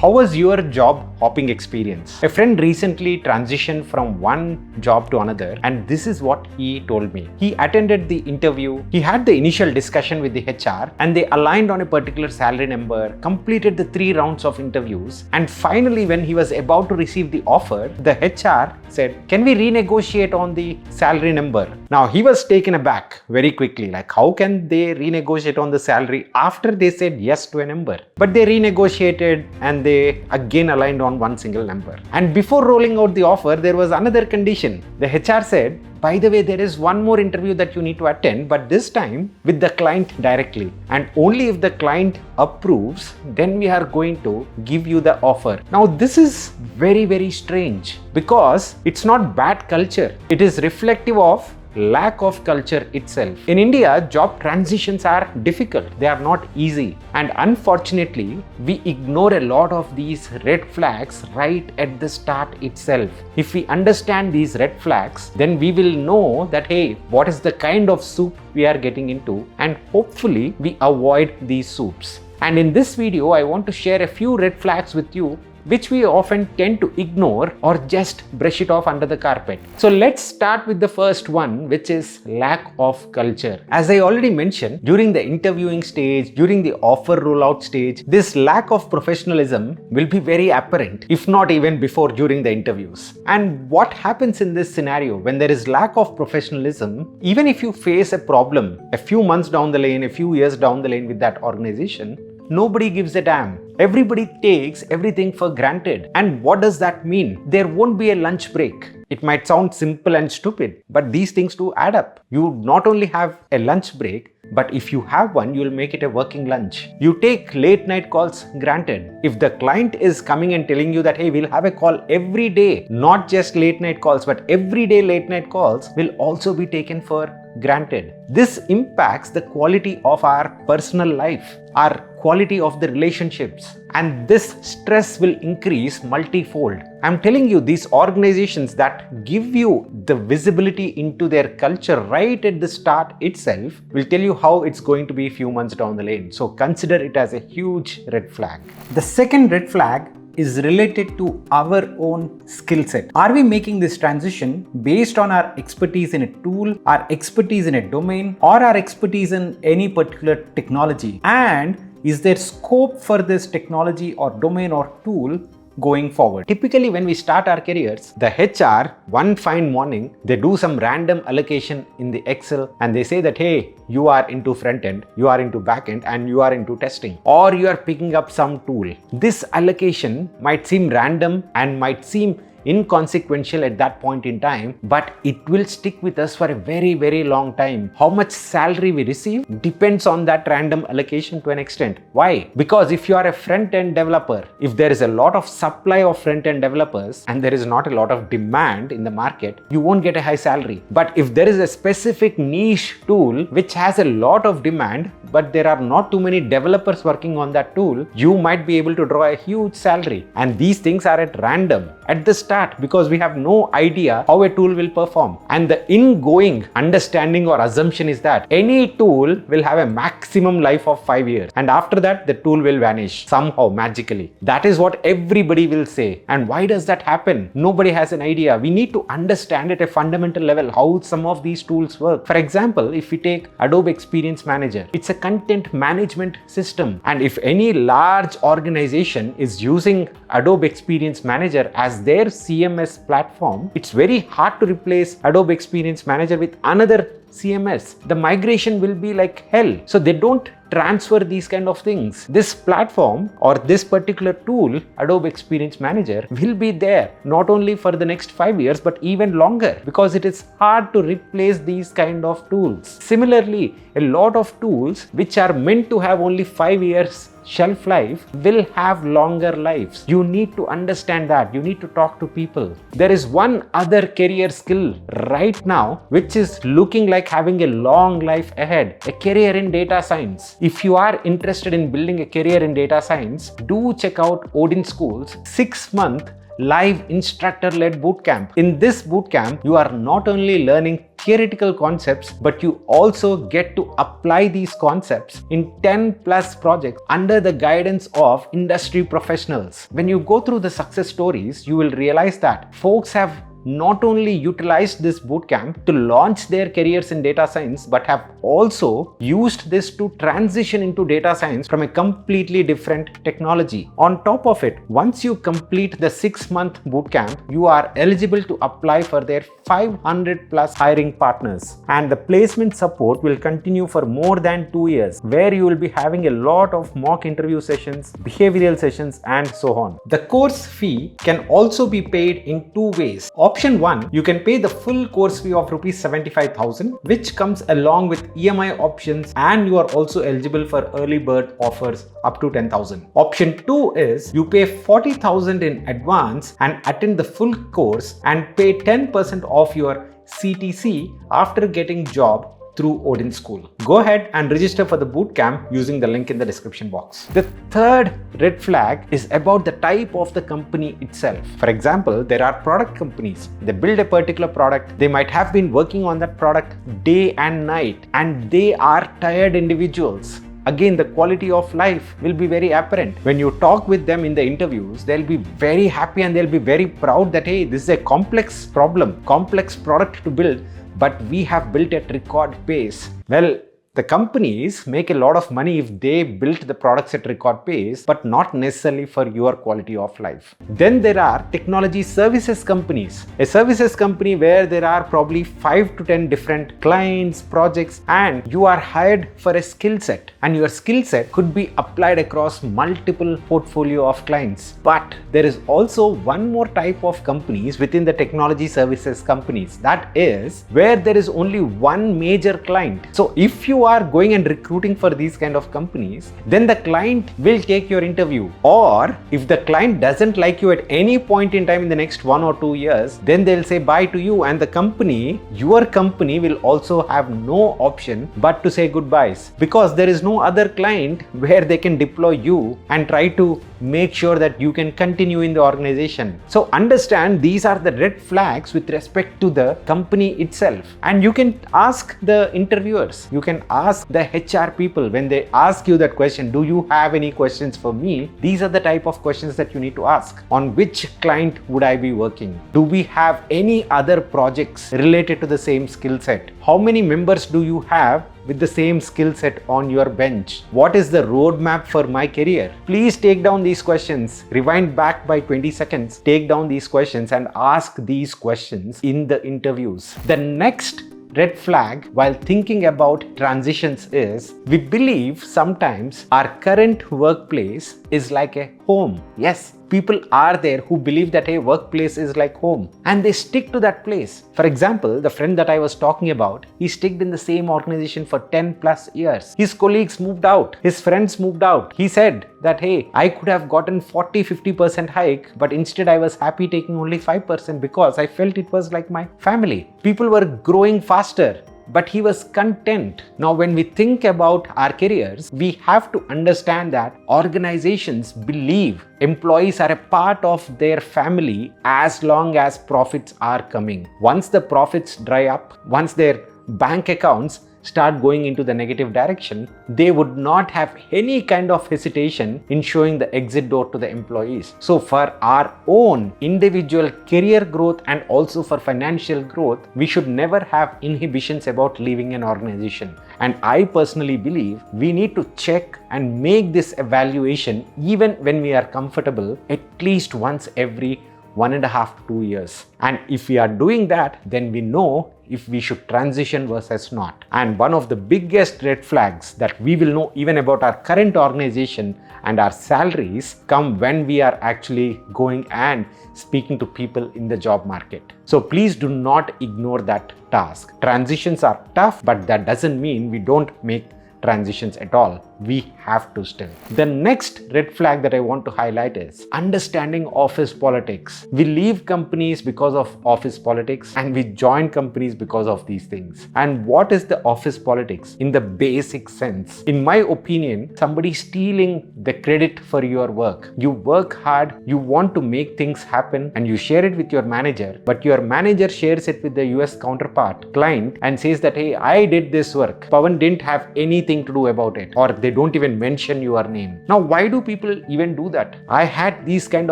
How was your job hopping experience? A friend recently transitioned from one job to another, and this is what he told me. He attended the interview, he had the initial discussion with the HR, and they aligned on a particular salary number, completed the 3 rounds of interviews, and finally, when he was about to receive the offer, the HR said, "Can we renegotiate on the salary number?" Now, he was taken aback very quickly, like how can they renegotiate on the salary after they said yes to a number? But they renegotiated and they again aligned on one single number. And before rolling out the offer, there was another condition. The HR said, "By the way, there is one more interview that you need to attend, but this time with the client directly. And only if the client approves, then we are going to give you the offer." Now, this is very, very strange because it's not bad culture. It is reflective of lack of culture itself. In India, job transitions are difficult. They are not easy. And unfortunately, we ignore a lot of these red flags right at the start itself. If we understand these red flags, then we will know that, hey, what is the kind of soup we are getting into, and hopefully we avoid these soups. And in this video, I want to share a few red flags with you which we often tend to ignore or just brush it off under the carpet. So let's start with the first one, which is lack of culture. As I already mentioned, during the interviewing stage, during the offer rollout stage, this lack of professionalism will be very apparent, if not even before during the interviews. And what happens in this scenario when there is lack of professionalism, even if you face a problem a few months down the lane, a few years down the lane with that organization, nobody gives a damn. Everybody takes everything for granted. And what does that mean? There won't be a lunch break. It might sound simple and stupid, but these things do add up. You not only have a lunch break, but if you have one, you'll make it a working lunch. You take late night calls granted. If the client is coming and telling you that, hey, we'll have a call every day, not just late night calls, but every day late night calls will also be taken for granted. This impacts the quality of our personal life, our quality of the relationships, and this stress will increase multifold. I'm telling you, these organizations that give you the visibility into their culture right at the start itself will tell you how it's going to be a few months down the lane. So consider it as a huge red flag. The second red flag is related to our own skill set. Are we making this transition based on our expertise in a tool, our expertise in a domain, or our expertise in any particular technology? And is there scope for this technology or domain or tool going forward? Typically, when we start our careers, the HR, one fine morning, they do some random allocation in the Excel and they say that, hey, you are into front end, you are into back end, and you are into testing, or you are picking up some tool. This allocation might seem random and might seem inconsequential at that point in time, but it will stick with us for a very, very long time. How much salary we receive depends on that random allocation to an extent. Why? Because if you are a front-end developer, if there is a lot of supply of front-end developers and there is not a lot of demand in the market, you won't get a high salary. But if there is a specific niche tool which has a lot of demand, but there are not too many developers working on that tool, you might be able to draw a huge salary. And these things are at random at the start because we have no idea how a tool will perform. And the ingoing understanding or assumption is that any tool will have a maximum life of 5 years. And after that, the tool will vanish somehow magically. That is what everybody will say. And why does that happen? Nobody has an idea. We need to understand at a fundamental level how some of these tools work. For example, if we take Adobe Experience Manager, it's a content management system. And if any large organization is using Adobe Experience Manager as their CMS platform, it's very hard to replace Adobe Experience Manager with another CMS. The migration will be like hell. So they don't transfer these kind of things. This platform or this particular tool, Adobe Experience Manager, will be there not only for the next 5 years, but even longer because it is hard to replace these kind of tools. Similarly, a lot of tools which are meant to have only 5 years shelf life will have longer lives. You need to understand that. You need to talk to people. There is one other career skill right now which is looking like having a long life ahead, a career in data science. If you are interested in building a career in data science, do check out Odin School's 6-month live instructor-led bootcamp. In this bootcamp, you are not only learning theoretical concepts, but you also get to apply these concepts in 10 plus projects under the guidance of industry professionals. When you go through the success stories, you will realize that folks have not only utilized this bootcamp to launch their careers in data science, but have also used this to transition into data science from a completely different technology. On top of it, once you complete the 6-month bootcamp, you are eligible to apply for their 500 plus hiring partners. And the placement support will continue for more than 2 years, where you will be having a lot of mock interview sessions, behavioral sessions, and so on. The course fee can also be paid in 2 ways. Option 1, you can pay the full course fee of rupees 75,000, which comes along with EMI options, and you are also eligible for early bird offers up to 10,000. Option 2 is you pay 40,000 in advance and attend the full course and pay 10% of your CTC after getting job through Odin School. Go ahead and register for the bootcamp using the link in the description box. The third red flag is about the type of the company itself. For example, there are product companies. They build a particular product. They might have been working on that product day and night, and they are tired individuals. Again, the quality of life will be very apparent. When you talk with them in the interviews, they'll be very happy and they'll be very proud that, hey, this is a complex problem, complex product to build, but we have built at record pace. Well, the companies make a lot of money if they built the products at record pace, but not necessarily for your quality of life. Then there are technology services companies. A services company where there are probably 5 to 10 different clients, projects, and you are hired for a skill set. And your skill set could be applied across multiple portfolio of clients. But there is also one more type of companies within the technology services companies. That is where there is only one major client. So if you are going and recruiting for these kind of companies, then the client will take your interview. Or if the client doesn't like you at any point in time in the next 1 or 2 years, then they'll say bye to you, and the company, your company, will also have no option but to say goodbyes, because there is no other client where they can deploy you and try to make sure that you can continue in the organization. So understand, these are the red flags with respect to the company itself. And you can ask the interviewers, you can ask the HR people when they ask you that question, do you have any questions for me? These are the type of questions that you need to ask. On which client would I be working? Do we have any other projects related to the same skill set? How many members do you have with the same skill set on your bench? What is the roadmap for my career? Please take down these questions, rewind back by 20 seconds, take down these questions and ask these questions in the interviews. The next red flag while thinking about transitions is we believe sometimes our current workplace is like a home. Yes, people are there who believe that a workplace is like home and they stick to that place. For example, the friend that I was talking about, he stuck in the same organization for 10 plus years. His colleagues moved out, his friends moved out. He said that, hey, I could have gotten 40-50% hike, but instead I was happy taking only 5% because I felt it was like my family. People were growing faster, but he was content. Now, when we think about our careers, we have to understand that organizations believe employees are a part of their family as long as profits are coming. Once the profits dry up, once their bank accounts start going into the negative direction, they would not have any kind of hesitation in showing the exit door to the employees. So for our own individual career growth and also for financial growth, we should never have inhibitions about leaving an organization. And I personally believe we need to check and make this evaluation even when we are comfortable at least once every 1.5 to 2 years. And if we are doing that, then we know if we should transition versus not. And one of the biggest red flags that we will know even about our current organization and our salaries come when we are actually going and speaking to people in the job market. So please do not ignore that task. Transitions are tough, but that doesn't mean we don't make transitions at all. we have to still. The next red flag that I want to highlight is understanding office politics. We leave companies because of office politics and we join companies because of these things. And what is the office politics in the basic sense? In my opinion, somebody stealing the credit for your work. You work hard, you want to make things happen, and you share it with your manager, but your manager shares it with the US counterpart, client, and says that, hey, I did this work. Pawan didn't have anything to do about it, or they don't even mention your name. Now, why do people even do that? I had these kind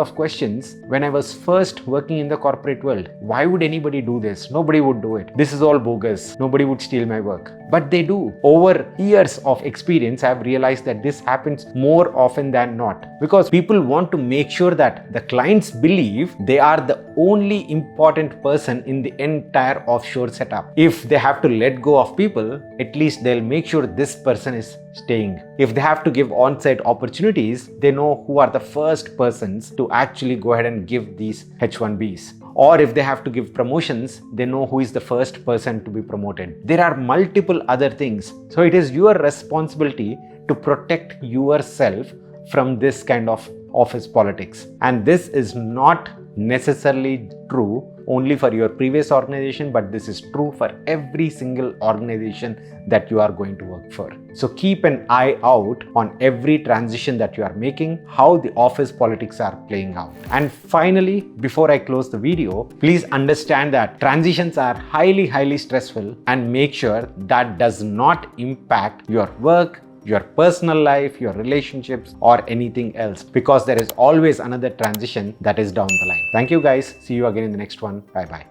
of questions when I was first working in the corporate world. Why would anybody do this? Nobody would do it. This is all bogus. Nobody would steal my work. But they do. Over years of experience, I've realized that this happens more often than not, because people want to make sure that the clients believe they are the only important person in the entire offshore setup. If they have to let go of people, at least they'll make sure this person is staying. If they have to give on-site opportunities, they know who are the first persons to actually go ahead and give these H1Bs. Or if they have to give promotions, they know who is the first person to be promoted. There are multiple other things. So it is your responsibility to protect yourself from this kind of office politics. And this is not necessarily true only for your previous organization, but this is true for every single organization that you are going to work for. So keep an eye out on every transition that you are making, how the office politics are playing out. And finally, before I close the video, please understand that transitions are highly stressful, and make sure that does not impact your work, your personal life, your relationships, or anything else, because there is always another transition that is down the line. Thank you guys. See you again in the next one. Bye bye.